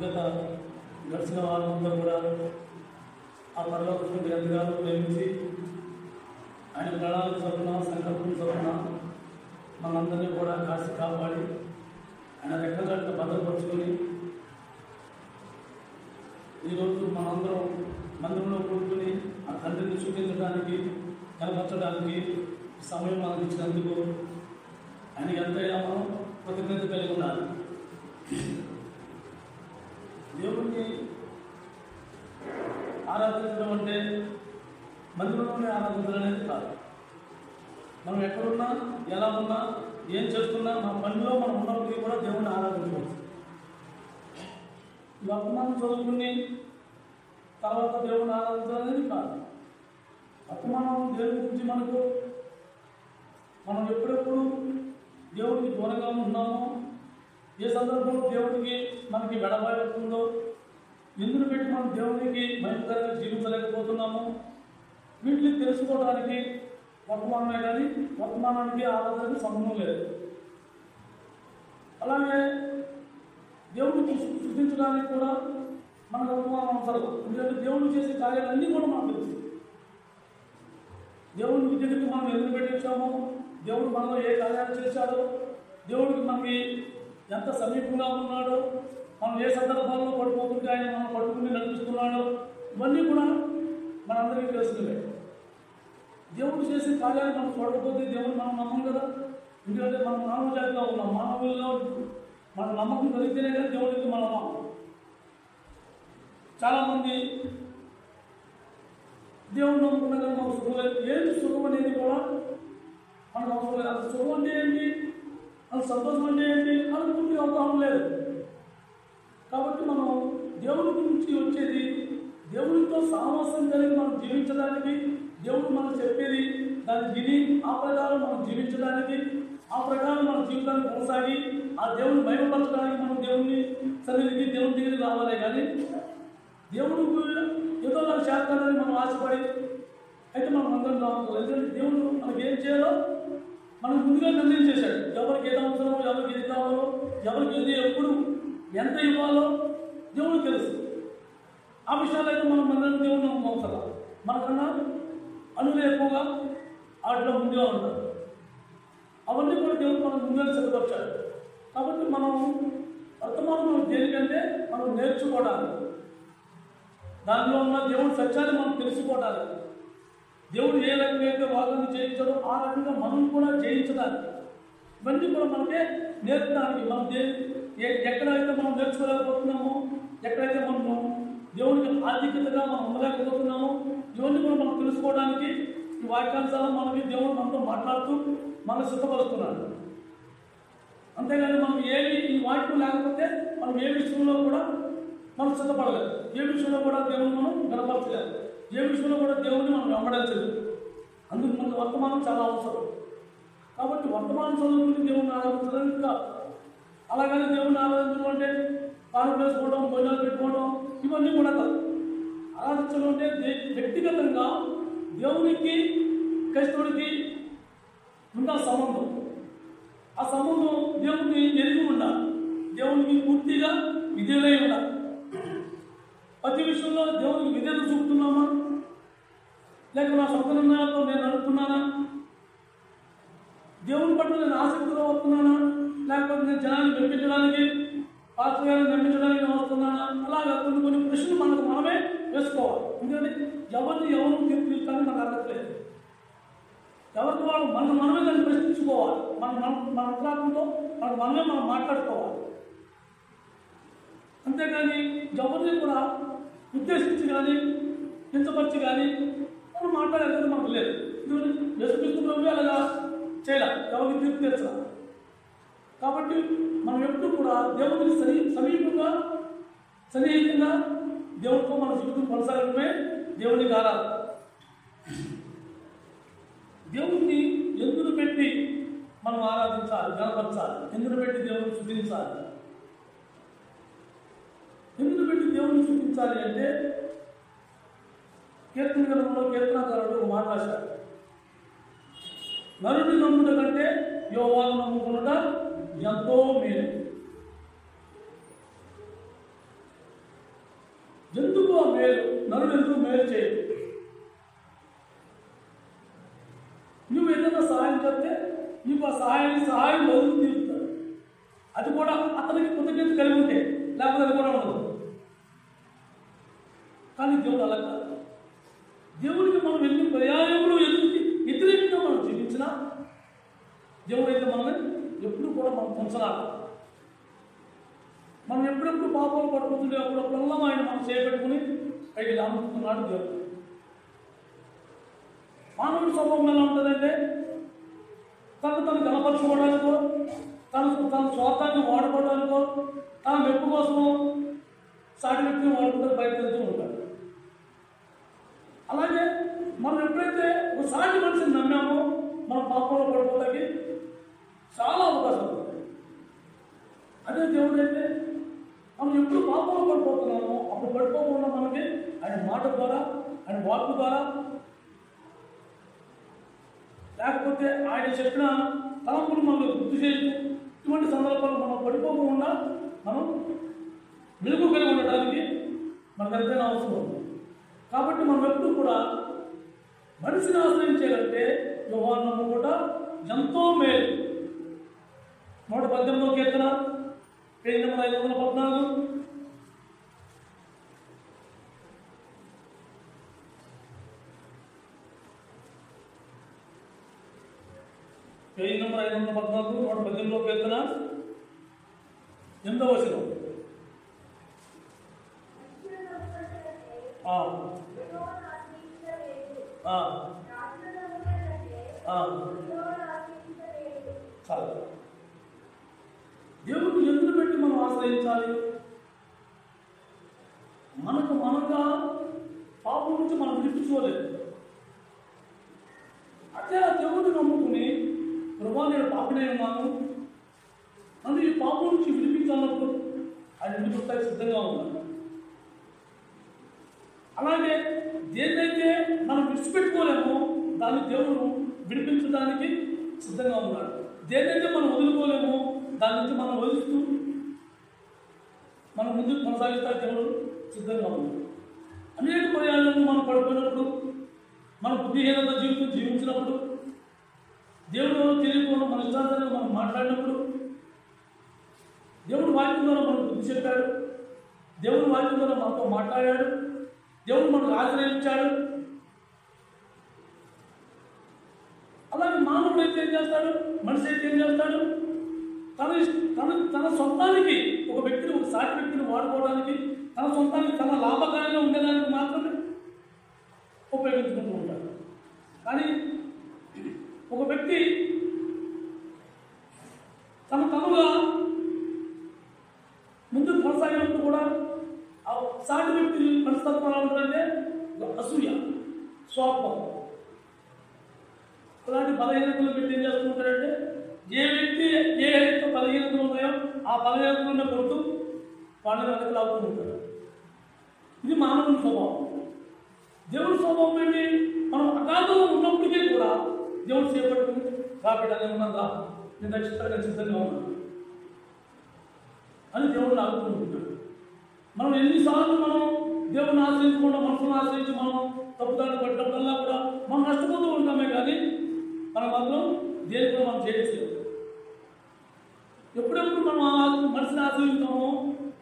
గత గడిచిన వారంతా కూడా ఆ పరలోక తండ్రి ఎంతగానో ప్రేమించి ఆయన ప్రణాళిక చొప్పున సంకల్పం చొప్పున మనందరినీ కూడా కాసి కాపాడి ఆయన రెక్కగట్ట భద్రపరుచుకొని ఈరోజు మనందరం మందిరంలో కూర్చుని ఆ తండ్రిని చూపించడానికి కనపరచడానికి సమయం మనకు ఇచ్చినందుకు ఆయనకి ఎంతైనా మనం కృతజ్ఞత కలిగి ఉండాలి. దేవుడిని ఆరాధించడం అంటే మందిరంలోనే ఆరాధించడం అనేది కాదు. మనం ఎక్కడున్నా, ఎలా ఉన్నా, ఏం చేస్తున్నా, మన పనిలో మనం ఉన్నప్పటికీ కూడా దేవుడిని ఆరాధించవచ్చు. ఈ వర్తమానం చదువుకుని తర్వాత దేవుడిని ఆరాధించడం అనేది కాదు. వర్తమానం దేవుడి గురించి మనం ఎప్పుడెప్పుడు దేవుడికి దూరంగా ఉన్నామో, ఏ సందర్భంలో దేవుడికి మనకి వెడబాయి వస్తుందో, ఎందుకు పెట్టి మనం దేవుడికి భయంకరంగా జీవించలేకపోతున్నామో వీటిని తెలుసుకోవడానికి వర్తమానమే కానీ వర్తమానానికి ఆరాధనకి సంబంధం లేదు. అలాగే దేవుడిని సృష్టించడానికి కూడా మనకు వర్తమానం అవసరం. ఎందుకంటే దేవుడు చేసే కార్యాలన్నీ కూడా మనకు తెలుసు. దేవుడికి దగ్గరికి మనం ఎందుకు పెట్టించామో, దేవుడు మనలో ఏ కార్యాలు చేశాడో, దేవుడికి మనకి ఎంత సమీపంగా ఉన్నాడో, మనం ఏ సందర్భాల్లో పడిపోతుంటే ఆయన మనం పట్టుకుని నడిపిస్తున్నాడో, ఇవన్నీ కూడా మనందరికీ తెలుసుకునే. దేవుడు చేసే కార్యాలు మనం చూడకపోతే దేవుడు మనం నమ్మం కదా. ఎందుకంటే మనం మానవ జాతిలో ఉన్నాం. మానవుల్లో మన నమ్మకం కలిగితేనే కానీ దేవుడికి మనం నమ్మకం. చాలామంది దేవుడు నమ్ముకున్నా కానీ మనకు సుఖం లేదు. ఏంటి సుఖం అనేది కూడా మనకు అవసరం లేదు. అది సుఖం అంటే ఏంటి, అది సంతోషం అంటే ఏంటి అని పూర్తిగా అవగాహన లేదు. కాబట్టి మనం దేవుడి గురించి వచ్చేది, దేవుడితో సహవాసం కలిగి మనం జీవించడానికి, దేవుడు మనం చెప్పేది దాన్ని విని ఆ ప్రకారం మనం జీవించడానికి, ఆ ప్రకారం మన జీవితాన్ని కొనసాగి ఆ దేవుడిని మహిమపరచడానికి మనం దేవుడిని సన్నిధికి దేవుడి దగ్గరికి రావాలి. కానీ దేవుడు ఏదో నాకు చేస్తాడని మనం ఆశపడి అయితే మనం అందరం రావాలి. ఎందుకంటే దేవుడు మనకి ఏం చేయాలో మనకు ముందుగా నిర్ణయించేశాడు. ఎవరికి ఏది అవసరమో, ఎవరికి ఏది కావాలో, ఎవరికి ఏది ఎప్పుడు ఎంత ఇవ్వాలో దేవుడికి తెలుసు. ఆ విషయాలు అయితే మనం అందరం దేవుడు అవసరం. మనకన్నా అనులు ఎక్కువగా వాటిలో ముందుగా ఉంటారు. అవన్నీ కూడా దేవుడు మనం ముందుగా సిద్ధపరిచాడు. కాబట్టి మనం వర్తమానం దేనికంటే మనం నేర్చుకోవడానికి, దానిలో ఉన్న దేవుడి సత్యాన్ని మనం తెలుసుకోవడానికి, దేవుడు ఏ రకంగా అయితే వాగ్దానం చేయించాడో ఆ రకంగా మనం కూడా జయించడానికి, ఇవన్నీ కూడా మనకే నేర్పడానికి, మనం ఎక్కడైతే మనం నేర్చుకోలేకపోతున్నామో, ఎక్కడైతే మనము దేవుడికి ఆధిక్యతగా మనం ఉండలేకపోతున్నామో, ఇవన్నీ కూడా మనం తెలుసుకోవడానికి ఈ వాక్యాంశాలను మనకి దేవుడు మనతో మాట్లాడుతూ మనం సిద్ధపరుస్తున్నాడు. అంతేగాని మనం ఏమి ఈ వాక్యం లేకపోతే మనం ఏ విషయంలో కూడా మనం సిద్ధపడలేదు. ఏ విషయంలో కూడా దేవుని మనం గడపరచలేదు. ఏ విషయంలో కూడా దేవుడిని మనం వెంబడించలేదు. అందుకు మనకు వర్తమానం చాలా అవసరం. కాబట్టి వర్తమానం చదువుకుని దేవుడిని ఆరాధించడానికి కాదు. అలాగని దేవుడిని ఆరాధించడం అంటే పాలు వేసుకోవడం, భోజనాలు పెట్టుకోవడం ఇవన్నీ కూడా కాదు. ఆరాధించడం అంటే వ్యక్తిగతంగా దేవునికి క్రైస్తవుడికి ఉన్న సంబంధం. ఆ సంబంధం దేవుడిని ఎరిగి ఉండాలి. దేవునికి పూర్తిగా విధేయులై ఉండాలి. ప్రతి విషయంలో దేవునికి విధేయత చూపుతున్నామా, లేక నా సొంత నిర్ణయాలతో నేను నడుపుతున్నానా, దేవుని పట్ల నేను ఆసక్తిలో వస్తున్నానా, లేకపోతే నేను జనాన్ని మెప్పించడానికి, పాత్రగాన్ని నమ్మించడానికి వస్తున్నానా, అలాగే కొన్ని ప్రశ్నలు మనకు మనమే వేసుకోవాలి. ఎందుకంటే ఎవరిని ఎవరు తీర్పుని మనకు అర్థట్లేదు. ఎవరికి వాళ్ళు మనమే దాన్ని ప్రశ్నించుకోవాలి. మన అంతరాత్మతో మనమే మనం మాట్లాడుకోవాలి. అంతేగాని ఎవరిని కూడా ఉద్దేశించి కానీ కించపరిచి కానీ మనం మాట్లాడేది మనకు లేదు. యేసుక్రీస్తు ప్రభువు అలాగా చేయాలి, ఎవరికి తీర్పు తీర్చాలి. కాబట్టి మనం ఎప్పుడు కూడా దేవుడిని సమీపంగా సన్నిహితంగా దేవుడితో మన జీవితం కొనసాగడమే దేవునికి ఆరాధన. దేవుడిని ఎందుకు పెట్టి మనం ఆరాధించాలి, గణపరచాలి, ఎందుకు పెట్టి దేవుడిని స్తుతించాలి. ఎందుకు పెట్టి దేవుడిని స్తుతించాలి అంటే కీర్తన గ్రంథంలో కీర్తనకారుడు ఒక మాట రాశాడు. నరుని నమ్ముట కంటే యెహోవాను నమ్ముకునుట ఎంతో మేలు. సహాయం వదులు తీరుతాడు. అది కూడా అతనికి కృతజ్ఞత కలిగి ఉంటే, లేకపోతే అది కూడా ఉండదు. కానీ దేవుడు అలా కాదు. దేవుడికి మనం ఎన్ని పర్యాయములు వ్యతిరేకంగా మనం జీవించినా దేవుడైతే మనల్ని ఎప్పుడు కూడా మనం పంచరాలి. మనం ఎప్పుడెప్పుడు పాపాలు పడిపోతుంటే అప్పుడప్పుడల్లా ఆయన మనం చేపెట్టుకుని పైకి లాగుతున్నాడు దేవుడు. మానవుడి స్వభావం ఎలా ఉంటుందంటే తను గణపరచుకోవడానికో, తన స్వార్థాన్ని వాడుకోవడానికో, తన మెప్పు కోసమో సాటి వ్యక్తిని వాడుకుంటే ప్రయత్నిస్తూ ఉంటాడు. అలాగే మనం ఎప్పుడైతే ఒక సాటి మనిషిని నమ్మామో మనం పాపంలో పడిపోతాకి చాలా అవకాశం ఉంటుంది. అదే దేవుడు అయితే మనం ఎప్పుడు పాపంలో పడిపోతున్నామో అప్పుడు పడిపోకుండా మనకి ఆయన మాట ద్వారా, ఆయన వాక్కు ద్వారా, లేకపోతే ఆయన చెప్పిన తలంపులు మనకు గుర్తు చేస్తూ ఇటువంటి సందర్భాలు మనం పడిపోకుండా మనం మెలుగు కలిగి ఉండడానికి మనకు ఎంతైనా అవసరం ఉంది. కాబట్టి మనం ఎప్పుడు కూడా మనిషిని ఆశ్రయించాలంటే యోహాను కూడా ఎంతో మేలు. 118వ కీర్తన పేజీ నెంబర్ 514. పేజీ నెంబర్ 514, 118వ కీర్తన 8వ వచనం. చాలు. దేవుడిని ఎందుకు పెట్టి మనం ఆశ్రయించాలి? మనగా పాపం నుంచి మనం విడిపించుకోలేదు. అదే ఆ దేవుడిని నమ్ముకుని ప్రభా నేను పాపనే ఉన్నాను, నన్ను ఈ పాపం నుంచి విడిపించాలన్నప్పుడు ఆయన విడిపిస్తానికి సిద్ధంగా ఉన్నాను. అలాగే దేన్నైతే మనం విడిచిపెట్టుకోలేమో దాన్ని దేవుడు విడిపించడానికి సిద్ధంగా ఉన్నాడు. దేన్నైతే మనం వదులుకోలేమో దాని నుంచి మనం వదులుతూ మనం ముందుకు కొనసాగిస్తా దేవుడు సిద్ధంగా ఉన్నాడు. అనేక పర్యాలను మనం పడిపోయినప్పుడు, మన బుద్ధిహీనత జీవించినప్పుడు, దేవుడు తెలియకుండా మన ఇష్టాంతరంగా మనం మాట్లాడినప్పుడు, దేవుడు వాక్యం ద్వారా మనకు బుద్ధి చెప్పాడు, దేవుడు వాక్యం ద్వారా మనతో మాట్లాడాడు, దేవుడు మనకు ఆశ్రయించాడు. అలాగే మానవుడు అయితే ఏం చేస్తాడు, మనిషి అయితే ఏం చేస్తాడు, తన సొంతానికి ఒక వ్యక్తిని, ఒక సాటి వ్యక్తిని వాడుకోవడానికి, తన సొంతానికి తన లాభకారంగా ఉండేదానికి మాత్రమే ఉపయోగించుకుంటూ ఉంటాడు. కానీ ఒక వ్యక్తి తనగా ముందుకు కొనసాగినప్పుడు కూడా ఆ సాటి వ్యక్తి మనస్తత్వం ఎలా ఉంటుందంటే అసూయ, స్వార్థం, అలాంటి బలహీనతలు పెట్టి ఏం చేస్తుంటారంటే ఏ వ్యక్తి ఏ బలహీనతలు ఉన్నాయో ఆ బలహీనతలు కొడుతూ వాళ్ళని వెనక్కి లాగుతూ ఉంటాడు. ఇది మానవుని స్వభావం. దేవుడి స్వభావం ఏంటి? మనం అగాధంలో ఉన్నప్పటికీ కూడా దేవుడు చేపట్టుకుని రాబిడ్డనే ఉన్నదా, నేను రక్షిస్తాను, సిద్ధంగా ఉన్నాను అని దేవుడిని లాగుతూ ఉంటాడు. మనం ఎన్నిసార్లు మనం దేవుడిని ఆశ్రయించకుండా మనసును ఆశ్రయించి మనం తప్పుదాన్ని పట్టినప్పుడల్లా కూడా మనం నష్టపోతూ ఉంటామే. కానీ మన మాత్రం దేని కూడా మనం చేయట్లేదు. ఎప్పుడెప్పుడు మనం మనిషిని ఆశ్రయిస్తామో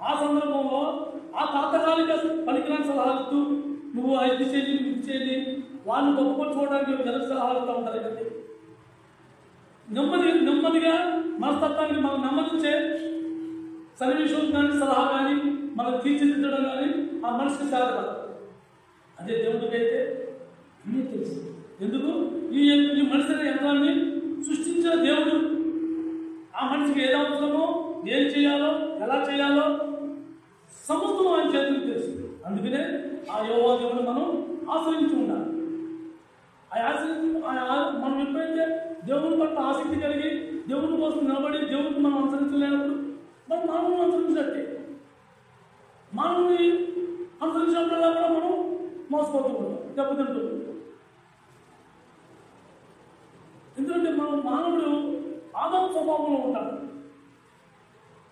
ఆ సందర్భంలో ఆ తాతకాలిక పనికిరాని సలహాలు ఇస్తూ నువ్వు ఇది చేసి ఇది చేసి వాళ్ళని గొప్పపరచుకోవడానికి జనక సలహాలు ఇస్తూ ఉంటారు కదండి. నెమ్మదిగా మనస్తత్వానికి మనం నెమ్మదించే సన్నివేశం కానీ సలహా కానీ మనం తీర్చిదిద్దడం కానీ ఆ మనిషికి సాధన. అదే దేవుడికి అయితే అన్నీ తెలుసు. ఎందుకు? ఈ మనిషి అనే యంత్రాన్ని సృష్టించిన దేవుడు ఆ మనిషికి ఏది అవసరమో, ఏం చేయాలో, ఎలా చేయాలో సమస్తం ఆయన చేతులకు తెలుసు. అందుకనే ఆ యెహోవా దేవుడు మనం ఆశ్రయించి ఉండాలి. మనం ఎప్పుడైతే దేవుని పట్ల ఆసక్తి కలిగి దేవుని కోసం నిలబడి దేవుడికి మనం అనుసరించలేనప్పుడు మనం మానవుని అనుసరించినట్టే. మానవుని అనుసరించినప్పుడల్లా కూడా మనం మోసపోతూ ఉంటాం, దెబ్బతింటూ ఉంటాం. ఎందుకంటే మనం మానవుడు ఆదాం స్వభావంలో ఉంటాడు.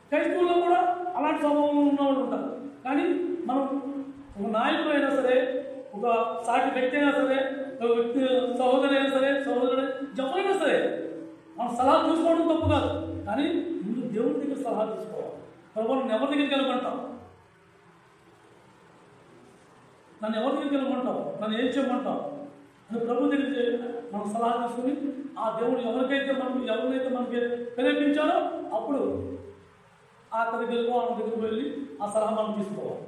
క్రైస్తవుల్లో కూడా అలాంటి స్వభావంలో ఉన్నవాళ్ళు ఉంటారు. కానీ మనం ఒక నాయకుడు అయినా సరే, ఒక సాటి వ్యక్తి అయినా సరే, ఒక వ్యక్తి సహోదరి అయినా సరే, సహోదరుడు ఎవరైనా సరే మనం సలహా చూసి కానీ ముందు దేవుడి దగ్గర సలహా తీసుకోవాలి. ప్రభు నన్ను ఎవరి దగ్గరికి వెళ్ళమంటావు, నన్ను ఎవరి దగ్గరికి వెళ్ళమంటావు, నన్ను ఏం చేయమంటావు అని ప్రభు దగ్గరికి మనం సలహా తీసుకుని ఆ దేవుడు ఎవరినైతే మనకి ప్రేరేపించారో అప్పుడు ఆ దగ్గరికి వెళ్ళి ఆ సలహా మనం తీసుకోవాలి.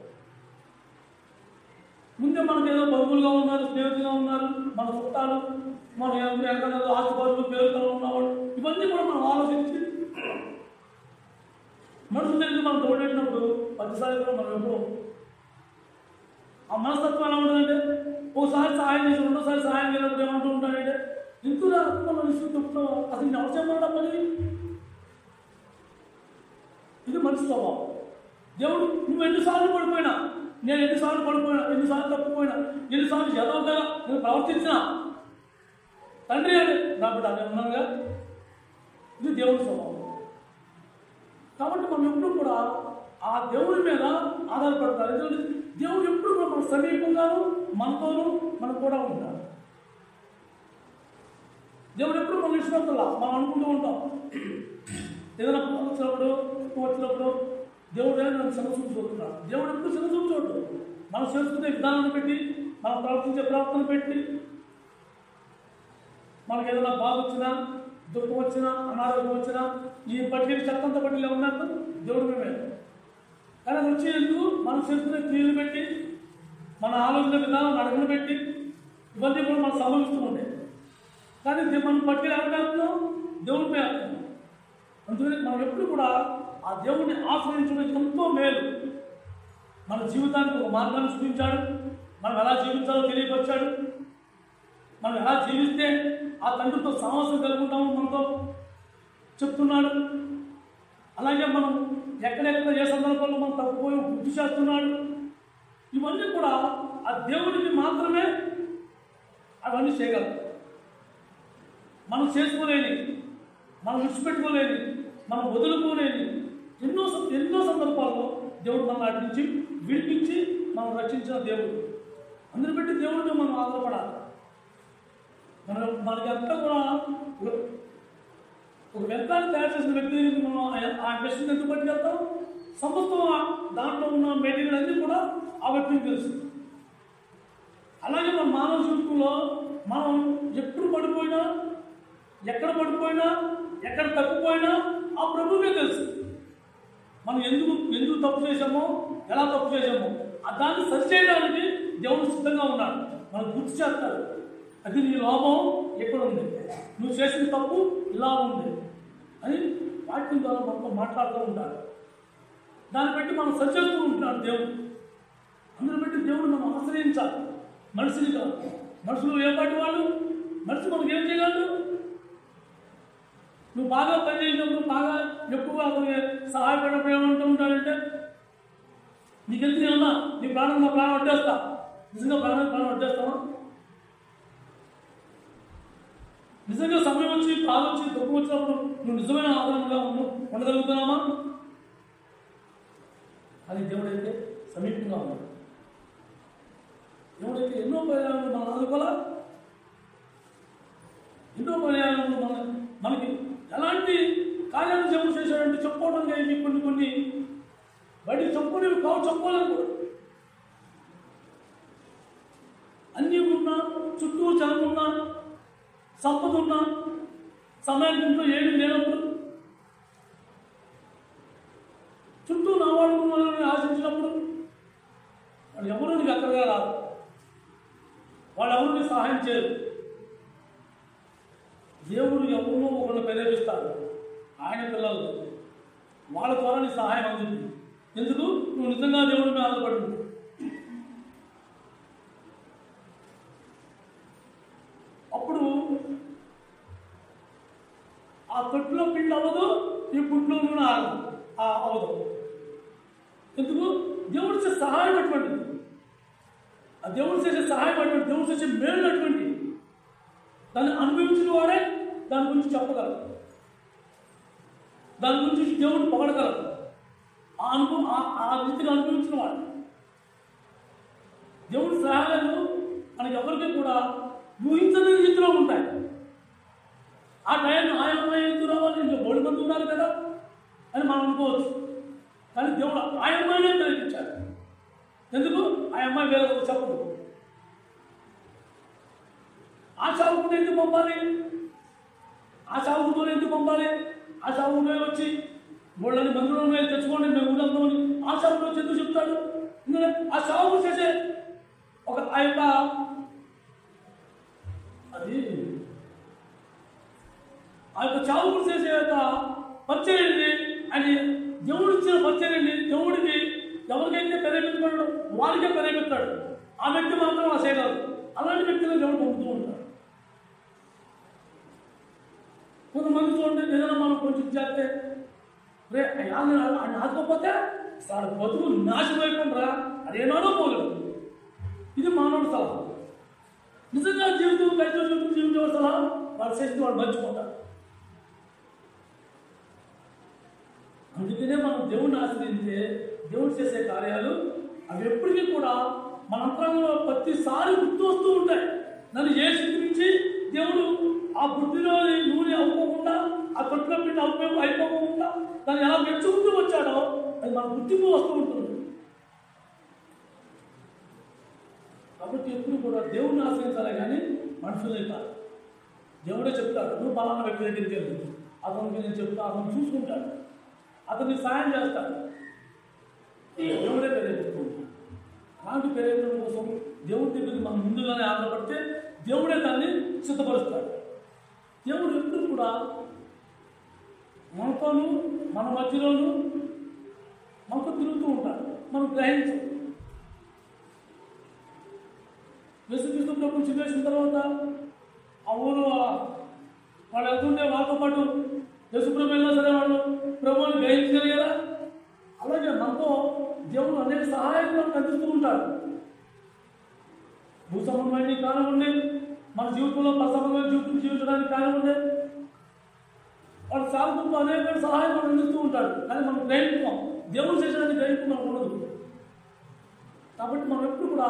ముందే మనకు ఏదో బంధువులుగా ఉన్నారు, స్నేహితులుగా ఉన్నారు, మన చుట్టాలు, మన ఎక్కడో ఆసుపత్రులు పేరుతో ఉన్నవాడు, ఇవన్నీ కూడా మనం ఆలోచించి మనుషుల దగ్గర మనం తోడేటినప్పుడు ప్రతిసారి కూడా మనం ఎప్పుడు ఆ మనస్తత్వం ఎలా ఉంటుందంటే ఒకసారి సహాయం చేసి రెండోసారి సహాయం చేయనప్పుడు ఏమంటూ ఉంటాడంటే ఇంత మనం విషయం చెప్తావా, అసలు నేను అవసరం పని. ఇది మనిషి స్వభావం. దేవుడు నువ్వు ఎన్నిసార్లు పడిపోయినా, నేను ఎన్నిసార్లు పడిపోయినా, ఎన్నిసార్లు తప్పిపోయినా, ఎన్నిసార్లు చదవగా నేను ప్రవర్తించిన తండ్రి అని నా బిడ్డ అనే ఉన్నానుగా. ఇది దేవుడి స్వభావం. కాబట్టి మనం ఎప్పుడు కూడా ఆ దేవుడి మీద ఆధారపడతారు. ఎందుకంటే దేవుడు ఎప్పుడు కూడా మన సమీపంగాను మనతోనూ మనకు కూడా ఉంటాడు. దేవుడు ఎప్పుడు మనం ఇష్టపడతా మనం అనుకుంటూ ఉంటాం. ఏదైనా వచ్చినప్పుడు దేవుడు నన్ను శనసూపు చూస్తున్నాడు. దేవుడు ఎప్పుడు శనసూపు చూడడు. మనం చేసుకునే విధానాన్ని పెట్టి, మనం ప్రవర్తించే ప్రవర్తన పెట్టి, మనకు ఏదైనా బాధ వచ్చినా, దుఃఖం వచ్చినా, అనారోగ్యం వచ్చినా, ఈ పట్టిన చెత్తంతా పట్టిలో ఉన్నట్టు దేవుడు మేమే. కానీ అది వచ్చి ఎందుకు మనం చేసుకునే క్రియలు పెట్టి, మన ఆలోచన విధానం అడుగులు పెట్టి, ఇవన్నీ కూడా మనం సంభవిస్తూ ఉంటాయి. కానీ మనం పట్టిన అడగలుగుతున్నాం, దేవుడి మీద ఆడుతున్నాం. అందుకని మనం ఎప్పుడు కూడా ఆ దేవుడిని ఆశ్రయించడం ఎంతో మేలు. మన జీవితానికి ఒక మార్గాన్ని చూపించాడు. మనం ఎలా జీవించాలో తెలియపరిచాడు. మనం ఎలా జీవిస్తే ఆ తండ్రితో సమావేశం కలుగుతామో మనతో చెప్తున్నాడు. అలాగే మనం ఎక్కడెక్కడ ఏ సందర్భంలో మనం తప్పిపోయి గుర్తు చేస్తున్నాడు. ఇవన్నీ కూడా ఆ దేవుడిని మాత్రమే అవన్నీ చేయగలరు. మనం చేసుకోలేని, మనం విడిచిపెట్టుకోలేని, మనం వదులుకోలేని ఎన్నో సందర్భాల్లో దేవుడు మనం నటించి విడిపించి మనం రక్షించిన దేవుడు. అందుని బట్టి దేవుడిని మనం ఆధారపడాలి. మనకి అంతా కూడా ఒక వ్యర్థాన్ని తయారు చేసిన వ్యక్తి మనం ఆ మెషిన్ ఎందుకు పట్టుకెళ్తాం? సమస్తం దాంట్లో ఉన్న మెటీరియల్ అన్నీ కూడా ఆ వ్యక్తికి తెలుసు. అలాగే మన మానవ జీవితంలో మనం ఎప్పుడు పడిపోయినా, ఎక్కడ పడిపోయినా, ఎక్కడ తప్పిపోయినా ఆ ప్రభువే తెలుసు. మనం ఎందుకు తప్పు చేసామో, ఎలా తప్పు చేసామో దాన్ని సరిచేయడానికి దేవుడు సిద్ధంగా ఉన్నాడు. మనం గుర్తు చేస్తాడు. అది నీ లోపం ఎక్కడ ఉంది, నువ్వు చేసిన తప్పు ఇలా ఉంది అని వాక్యం ద్వారా మనతో మాట్లాడుతూ ఉంటాడు. దాన్ని బట్టి మనం సరిచేస్తూ ఉంటున్నాడు దేవుడు. అందుని బట్టి దేవుడు మనం ఆశ్రయించాలి. మనిషిని కాదు. మనుషులు ఏ పాటి వాళ్ళు, మనిషి మనకు ఏం చేయగలడు? నువ్వు బాగా పనిచేసినప్పుడు, బాగా ఎక్కువగా సహాయపడినప్పుడు ఏమంటూ ఉంటాడంటే నీకెందుకు ఏమన్నా నీ ప్రాణం నా ప్రాణం వడ్డేస్తా. నిజంగా ప్రాణం వడ్డేస్తావా? నిజంగా సమయం వచ్చి, బాధ వచ్చి, దుఃఖం వచ్చినప్పుడు నువ్వు నిజమైన ఆధారంగా ఉండగలుగుతున్నామా? అది దేవుడైతే సమీపంగా ఉన్నాడు. దేవుడైతే ఎన్నో పర్యాలను మనం ఆదుకోవాలా. ఎన్నో పర్యాలను మనకి ఎలాంటి కార్యాలు దేవుడు చేశాడంటే చెప్పుకోవడం లేదు. కొన్ని బయట చెప్పుకునేవి కావు, చెప్పుకోలేము కూడా. అన్నీ ఉన్నా, చుట్టూ జనం ఉన్నా, సంపద ఉన్నా, సమయానికి ఇంట్లో ఏమి లేనప్పుడు, చుట్టూ నా వాళ్ళు ఉన్నారని ఆశించినప్పుడు వాళ్ళు ఎవరు నీకు అక్కడగా రాదు. వాళ్ళు ఎవరు నీకు సహాయం చేయరు. దేవుడు ఎవరినో ఒకరిని ప్రేరేపిస్తాడు. ఆయన పిల్లలు వాళ్ళ ద్వారా నీ సహాయం అందుతుంది. ఎందుకు? నువ్వు నిజంగా దేవుడి మీద ఆధారపడి. అప్పుడు ఆ తొట్టులో పిండి అవ్వదు, ఈ పుట్లో నూనె అవ్వదు. ఎందుకు? దేవుడు చేసే సహాయం అటువంటిది. ఆ దేవుడు చేసే సహాయం అటువంటి, దేవుడు చేసే మేలు అటువంటి. దాన్ని అనుభవించిన వాడే దాని గురించి చెప్పగలరు. దాని గురించి దేవుడు పొగడగలరు. ఆ అనుభవం ఆ రీతిని అనుభవించిన వాడు. దేవుడి సహాయాలు మనకి ఎవరికి కూడా ఊహించని రీతిలో ఉంటాయి. ఆ టైంలో ఆ అమ్మాయి ఎందుకు రావాలి, ఇంకా బోడి మంది ఉన్నారు కదా అని మనం అనుకోవచ్చు. కానీ దేవుడు ఆ అమ్మాయినే ప్రేమించాడు. ఎందుకు? ఆ అమ్మాయి వేరే చెప్పదు. ఆ సేవకుడు ఎందుకు పంపాలి? ఆ సేవకుడు ఎందుకు పంపాలి? ఆ సేవకుడు వచ్చి వాళ్ళని మందులో తెచ్చుకోండి మేము ఊళ్ళందరూ ఆ సేవకుడు వచ్చి ఎందుకు చెప్తాడు? ఎందుకంటే ఆ సేవకుడు చేసే ఒక ఆ యొక్క సేవకుడు చేసే యొక్క పరిచర్యని అని దేవుడు ఇచ్చిన పరిచర్యని దేవుడికి ఎవరికైతే ప్రేరేపించుకున్నాడో వారికే ప్రేరేపిస్తాడు. ఆ వ్యక్తి మాత్రం ఆ చేయగలరు. అలాంటి వ్యక్తులు దేవుడు పంపుతూ ఉంటాడు. కొంతమంది చూడండి, ఏదైనా మనం కొంచెం చేస్తే రే అయ్యా నాకపోతే సార్ బతుకు నాశనం అయిపోండిరా అదేనాడో పోగలదు. ఇది మానవుడు సలహా. నిజంగా జీవితం కైతో జీవితం సలహా వాడు చేసి వాడు మర్చిపోతాడు. అందుకనే మనం దేవుడిని ఆశ్రయిస్తే దేవుడు చేసే కార్యాలు అవి ఎప్పటికీ కూడా మన అంతరంగంలో ప్రతిసారి గుర్తు వస్తూ ఉంటాయి. నన్ను ఏ స్థితి నుంచి దేవుడు ఆ బుద్ధిలో నూనె అవ్వకుండా, ఆ తొట్టిలో పిండి అయిపోకుండా దాన్ని ఎలా మెచ్చుకుంటూ వచ్చాడో అది మన గుర్తింపు వస్తూ ఉంటుంది. కాబట్టి ఎప్పుడు కూడా దేవుడిని ఆశ్రయించాలి కానీ మనుషులే కాదు. దేవుడే చెప్తాడు, నువ్వు పలానా వ్యక్తి దగ్గరికి వెళ్ళి అతనికి నేను చెప్తా, అతను చూసుకుంటాడు, అతనికి సాయం చేస్తాడు. దేవుడే ప్రేరేపిస్తుంది. అలాంటి ప్రేరేపణ కోసం దేవుడి దగ్గరికి మనం ముందుగానే ఆధారపడితే దేవుడే దాన్ని సిద్ధపరుస్తాడు. దేవుడు ఎప్పుడు కూడా మనతోనూ మన మధ్యలోనూ మనతో తిరుగుతూ ఉంటాడు. మనం గ్రహించం. యేసుక్రీస్తు ప్రభువుని సిలువేసిన తర్వాత ఆ ఊరు వాళ్ళు వెళ్తుంటే వాళ్ళతో పాటు యేసుప్రభు వెళ్ళినా సరే వాళ్ళు ప్రభువుని గ్రహించగలిగారా? అలాగే మనతో దేవుడు అనేక సహాయం మనకు అందిస్తూ ఉంటాడు. భూసంబంధమైన కానివ్వండి, మన జీవితంలో పరసంబంధమైన జీవితం జీవించడానికి కానివ్వండి, వాళ్ళ సాగుతూ అనేక సహాయం మనం అందిస్తూ ఉంటాడు. కానీ మనం గ్రహించుకోం. దేవుడు చేసేదాన్ని గ్రహింపు మనకు ఉండదు. కాబట్టి మనం ఎప్పుడు కూడా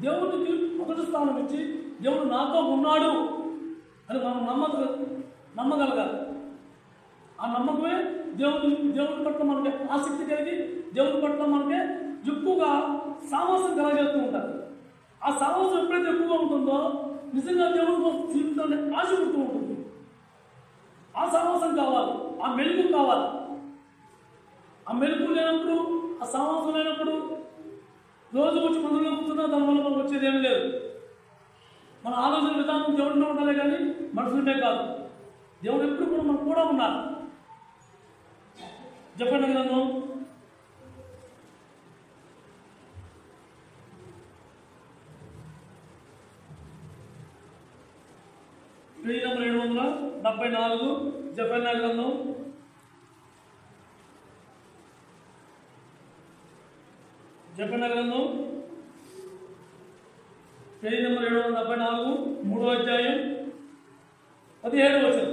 దేవుడికి మొదటి స్థానం ఇచ్చి దేవుడు నాతో ఉన్నాడు అని మనం నమ్మగలగాలి. ఆ నమ్మకమే దేవుడి పట్ల మనకి ఆసక్తి కలిగి దేవుడి పట్ల మనకి ఎక్కువగా సావాసం కలగజేస్తూ ఉంటారు. ఆ సావాసం ఎప్పుడైతే ఎక్కువగా ఉంటుందో నిజంగా దేవుడి కోసం జీవితాన్ని ఆశ పుడుతూ ఉంటుంది. ఆ సావాసం కావాలి, ఆ మెలుగు కావాలి. ఆ మెలుగు లేనప్పుడు, ఆ సావాసం లేనప్పుడు రోజు వచ్చి మందులో కూర్చున్నా దానివల్ల మనకు వచ్చేది ఏమీ లేదు. మన ఆలోచన విధానం దేవుడిలో ఉండాలి కానీ మనుషులమే కాదు. దేవుడు ఎప్పుడు కూడా మనకు కూడా ఉన్నారు. చెప్పండి గ్రంథం 774 జెఫన్యా గ్రంథం 774 3వ అధ్యాయం 17వ వచనం.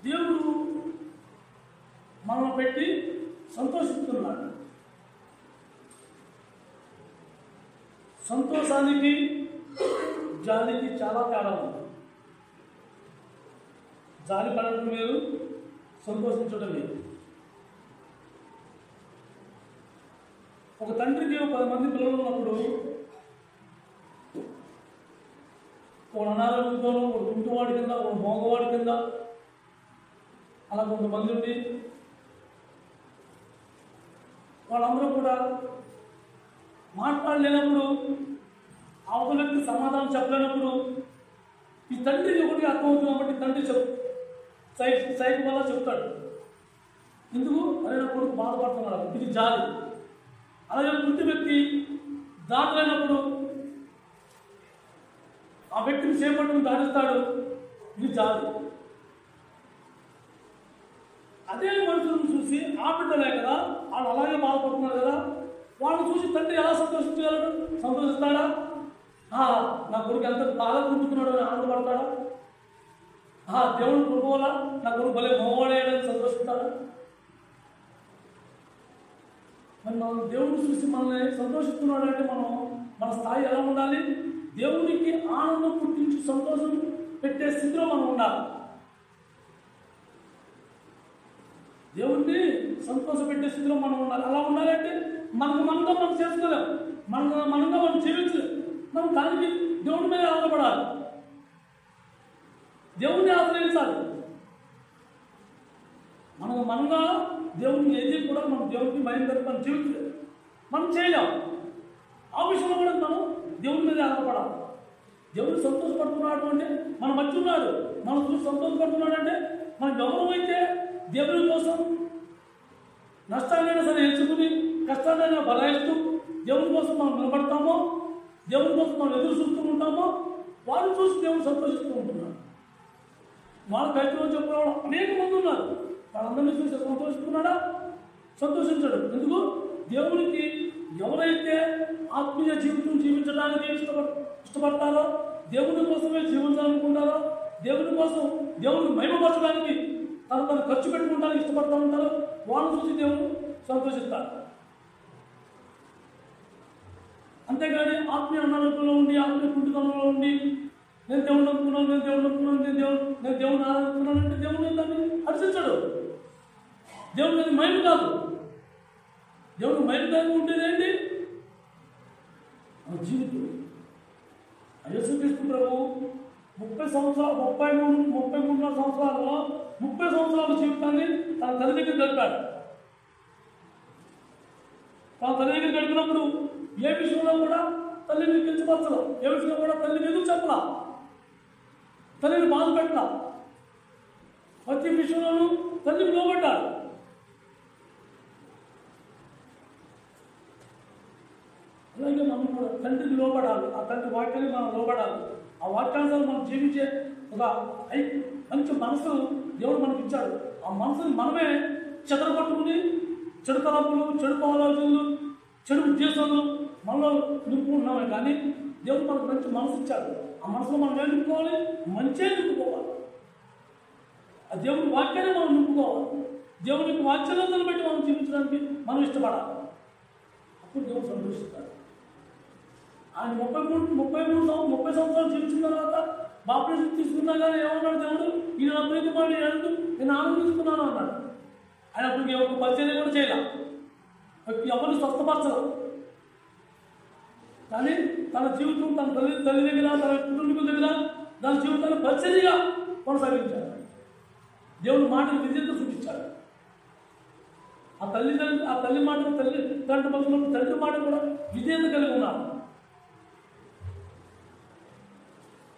దేవుడు మనల్ని పెట్టి సంతోషిస్తున్నాడు. సంతోషానికి జాలికి చాలా తేడా ఉంది. జాలి పడటం వేరు, సంతోషించడం వేరు. ఒక తండ్రికి 10 మంది పిల్లలు ఉన్నప్పుడు ఒక అనారోగ్యంతోనూ, ఒక కుంటువాడి కింద, ఒక మోగవాడి కింద అలా కొంతమంది ఉండి వాళ్ళందరూ కూడా మాట్లాడలేనప్పుడు, అవతలకి సమాధానం చెప్పలేనప్పుడు ఈ తండ్రికి ఒకటి అర్థమవుతుంది కాబట్టి తండ్రి సైకి వల్ల చెప్తాడు. ఎందుకు? అరే నా కొడుకు బాధపడుతున్నాడు, ఇది జాలి. అలాగే వృద్ధి వ్యక్తి దాటలేనప్పుడు ఆ వ్యక్తిని చేపట్టుకుని దాటిస్తాడు, ఇది జాలి. అదే మనుషులను చూసి ఆ బిడ్డలే కదా వాళ్ళు అలాగే బాధపడుతున్నారు కదా, వాళ్ళని చూసి తండ్రి ఎలా సంతోషించగలడు? సంతోషిస్తాడా? నా కొడుకు ఎంత బాగా పుంజుకున్నాడు అని ఆనందపడతాడా? దేవుని కృప వల్ల నా కొడుకు భలే మగవాడేయడానికి సంతోషిస్తాడా? మరి మనం దేవుడిని చూసి మనల్ని సంతోషిస్తున్నాడు అంటే మన స్థాయి ఎలా ఉండాలి? దేవునికి ఆనందం పుట్టించి సంతోషం పెట్టే స్థితిలో మనం ఉండాలి. దేవుడిని సంతోష పెట్టే స్థితిలో మనం ఉండాలి. అలా ఉండాలంటే మనకు మనంగా మనం చేసుకోలేం, మనంగా మనం జీవించలేం. మనం దానికి దేవుడి మీద ఆధారపడాలి, దేవుడిని ఆశ్రయించాలి. మనంగా దేవుడిని ఏది కూడా మనం దేవుడికి భయంకరంగా మనం జీవించలేదు, మనం చేయలేం. ఆ విషయంలో కూడా మనం దేవుడి మీద ఆధారపడాలి. దేవుడు సంతోషపడుతున్నాడు అంటే మన మధ్య ఉన్నాడు, మనం చూసి సంతోషపడుతున్నాడు అంటే మనం ఎవరైతే దేవుని కోసం నష్టాలైనా సరే ఎంచుకుని కష్టాలైనా బలాయిస్తూ దేవుని కోసం మనం నిలబడతామో, దేవుని కోసం మనం ఎదురు చూస్తూ ఉంటామో, వాళ్ళని చూసి దేవుడు సంతోషిస్తూ ఉంటున్నాడు. వాళ్ళ కైలో చెప్పిన వాళ్ళు అనేక మంది ఉన్నారు. వాళ్ళందరినీ చూసి సంతోషిస్తున్నాడా? సంతోషించడు. ఎందుకు? దేవునికి ఎవరైతే ఆత్మీయ జీవితం జీవించడానికి ఇష్టపడతారో, దేవుని కోసమే జీవించాలనుకుంటారో, దేవుని కోసం దేవుని మహిమపరచడానికి తను ఖర్చు పెట్టుకోవడానికి ఇష్టపడతా ఉంటారో, వాళ్ళని చూసి దేవుడు సంతోషిస్తారు. అంతేగాని ఆత్మీయ అనారోగ్యంలో ఉండి, ఆత్మీయ కుంటుతనంలో ఉండి, నేను దేవుడు నమ్ముకున్నాను, నేను దేవుడిని ఆరాధిస్తున్నాను అంటే దేవుడిని దాన్ని హర్షించడు. దేవుడికి అది మైండ్ కాదు. దేవుడు మైండ్ కాదు ఉండేది ఏంటి? మన జీవితం. యేసుక్రీస్తు ప్రభు 33 సంవత్సరాలలో 30 సంవత్సరాల జీవితాన్ని తన తల్లి దగ్గర గడిపాడు. తన తల్లి దగ్గర గడిపినప్పుడు ఏ విషయంలో కూడా తల్లిని కించపరచలా, ఏ విషయంలో కూడా తల్లిని ఎదురు చెప్పలా, తల్లిని బాధ పెట్టలా. ప్రతి విషయంలోనూ తల్లిని లోబడ్డాడు. అలాగే మనం కూడా తండ్రికి లోబడాలి. ఆ తండ్రి వాక్యాన్ని మనం లోబడాలి. ఆ వాక్యానుసారం మనం జీవించే ఒక మంచి మనసు దేవుడు మనకి ఇచ్చాడు. ఆ మనసుని మనమే చెదరగొట్టుకుని చెడు తలపులు, చెడు ఆలోచనలు, చెడు ఉద్దేశాలు మనలో నింపుకుంటున్నామే. కానీ దేవుడు మనకు మంచి మనసు ఇచ్చాడు. ఆ మనసులో మనం ఏం నింపుకోవాలి? మంచే నింపుకోవాలి. ఆ దేవుడి వాక్యాన్ని మనం నింపుకోవాలి. దేవునికి వాక్యాలను బట్టి మనం జీవించడానికి మనం ఇష్టపడాలి. అప్పుడు దేవుడు సంతోషిస్తాడు. ఆయన 30 సంవత్సరాలు జీవించిన తర్వాత బాప్టిజం తీసుకున్నా కానీ ఏమన్నాడు దేవుడు? ఈయన నా ప్రీతికుమారుడు ఏడు, నేను ఆనందిస్తున్నాను అన్నాడు. ఆయన అప్పుడు ఎవరికి పరిచయం కూడా చేయలే, ఎవరిని స్వస్థపరచలేదు. కానీ తన జీవితం తన తల్లి దగ్గర, తన కుటుంబీకుల దగ్గర దాని జీవితాన్ని పరిచర్యగా కొనసాగించాడు. దేవుడు మాటలు విజేత చూపించాడు. ఆ తల్లి మాటలు తండ్రి పక్షులకు తండ్రి మాట కూడా విజేత కలిగి ఉన్నారు.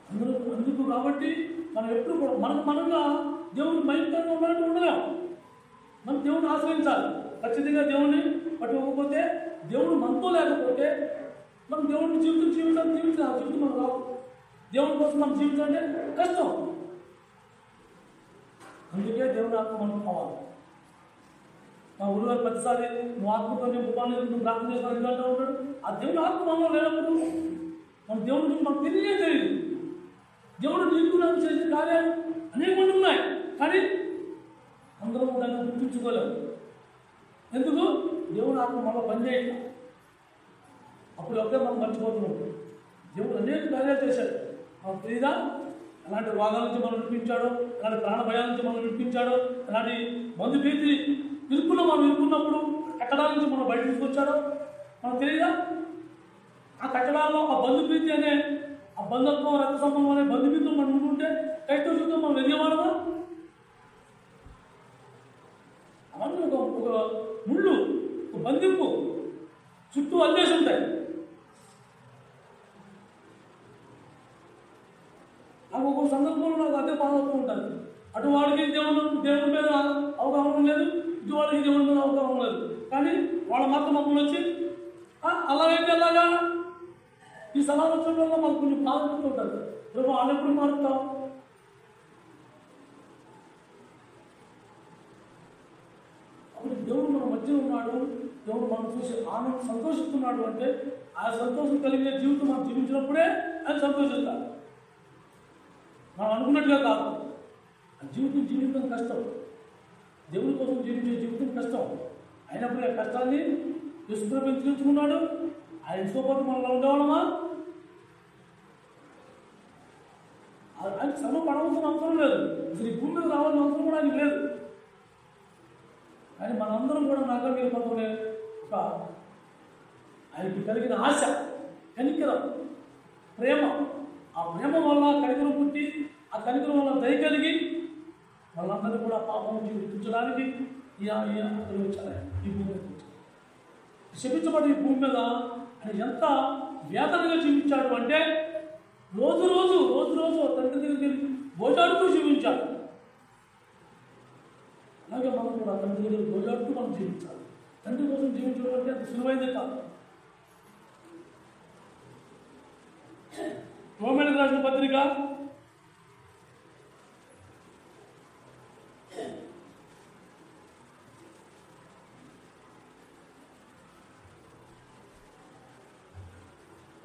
అందుకు కాబట్టి మనం ఎప్పుడు కూడా మనంగా దేవుని భయంకరంగా ఉన్నట్టు ఉండలేం. మనం దేవుడిని ఆశ్రయించాలి. ఖచ్చితంగా దేవుడిని పట్టుకోకపోతే, దేవుడు మనతో లేకపోతే మనం దేవుడిని జీవించాలి. ఆ జీవితం మనం రావు. దేవుడి కోసం మనం జీవించాలంటే కష్టం. అందుకే దేవుని ఆత్మ మనం కావాలి. మా ఊరిలో ప్రతిసారి నువ్వు ఆత్మతో నువ్వు ప్రార్థన చేసిన ఇదంటూ ఉంటాడు. ఆ దేవుని ఆత్మ మనలో లేనప్పుడు మన దేవుడి నుంచి మనకు తెలియదు. దేవుడు నీకు నాకు చేసే కార్యాలు అనేక మంది ఉన్నాయి, కానీ అందరం దాన్ని గుర్తించుకోలేము. ఎందుకు? దేవుడు ఆత్మ మనలో పనిచేయాలి. అప్పుడు ఒకే మనం మర్చిపోతున్నాం. దేవుడు అనేక కార్యాలు చేశాడు. మనకు తెలియదా? అలాంటి రోగాల నుంచి మనం విడిపించాడు, అలాంటి ప్రాణ భయాల నుంచి మనం విడిపించాడు, అలాంటి మందు భీతి మనం ఇరుక్కున్నప్పుడు కట్టడాల నుంచి మనం బయట తీసుకొచ్చాడో మనకు తెలియదా? ఆ కట్టడాల్లో ఆ బంధుప్రీతి అనే ఆ బంధత్వం, రక్త సంబంధం అనే బంధుప్రీతం మనం ఉంటుంటే కైతో చూద్దాం మనం వెదిగేవాడమా? అవన్నీ ఒక ముళ్ళు, ఒక బంధింపు చుట్టూ అల్లేసి ఉంటాయి. నాకు ఒక్కొక్క సందర్భంలో నాకు అదే బాధపడుతూ ఉంటుంది. అటు వాడికి దేవుని మీద అవగాహన లేదు, ఇటు వాడికి దేవుని మీద అవగాహన లేదు. కానీ వాళ్ళ మాత్రం మమ్మల్ని వచ్చి అలాగైతే ఎలాగా ఈ సలహా వచ్చడం వల్ల మాకు కొంచెం బాధపడుతూ ఉంటుంది. రేపు వాళ్ళు ఎప్పుడు మారుతాం? అప్పుడు దేవుడు మన మధ్య ఉన్నాడు, దేవుడు మన మనం చూసి సంతోషిస్తున్నాడు అంటే ఆ సంతోషం కలిగిన జీవితం మనం జీవించినప్పుడే ఆయన సంతోషిస్తాడు. మనం అనుకున్నట్టుగా కాదు. ఆ జీవితం కష్టం. దేవుడి కోసం జీవించే జీవితం కష్టం అయినప్పుడు ఆ కష్టాన్ని యేసుప్రభు ఎంచుకున్నాడు. ఆయనతో పాటు మనలో ఉండేవాళ్ళమా? ఆయన శ్రమ పడవలసిన అవసరం లేదు. అసలు ఈ భూమి మీద రావాల్సిన అవసరం కూడా ఆయనకి లేదు. కానీ మనందరం కూడా నగర పదవులే ఒక ఆయనకి కలిగిన ఆశ, కనికరం, ప్రేమ. ఆ ప్రేమ వల్ల కనికరం పుట్టి ఆ కనికరం వల్ల దయ కలిగి వాళ్ళందరూ కూడా పాపం జీవించడానికి అతను వచ్చారు. ఈ భూమి మీద శపించబడి ఈ భూమి మీద ఆయన ఎంత వేదనగా జీవించాడు అంటే రోజు తండ్రి దగ్గరికి భోజాడుతూ జీవించాడు. అలాగే మనం కూడా తండ్రి దగ్గర భోజాడుతూ మనం జీవించాలి. తండ్రి కోసం జీవించడం అంటే అంత సులువైందే కాదు. రోమీయులకు రాసిన పత్రిక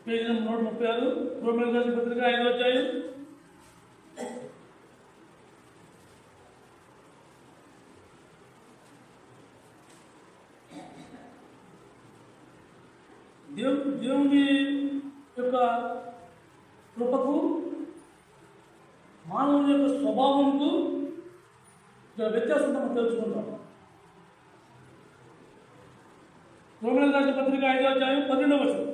పేజీ నెంబర్ 136, రోమీయులకు రాసిన పత్రిక 5వ అధ్యాయం. దేవుని యొక్క కృపకు మానవుని యొక్క స్వభావంకు వ్యత్యాసం మనం తెలుసుకుంటాం. రోమీయులకు రాసిన పత్రిక 5వ అధ్యాయం 12వ వచనం.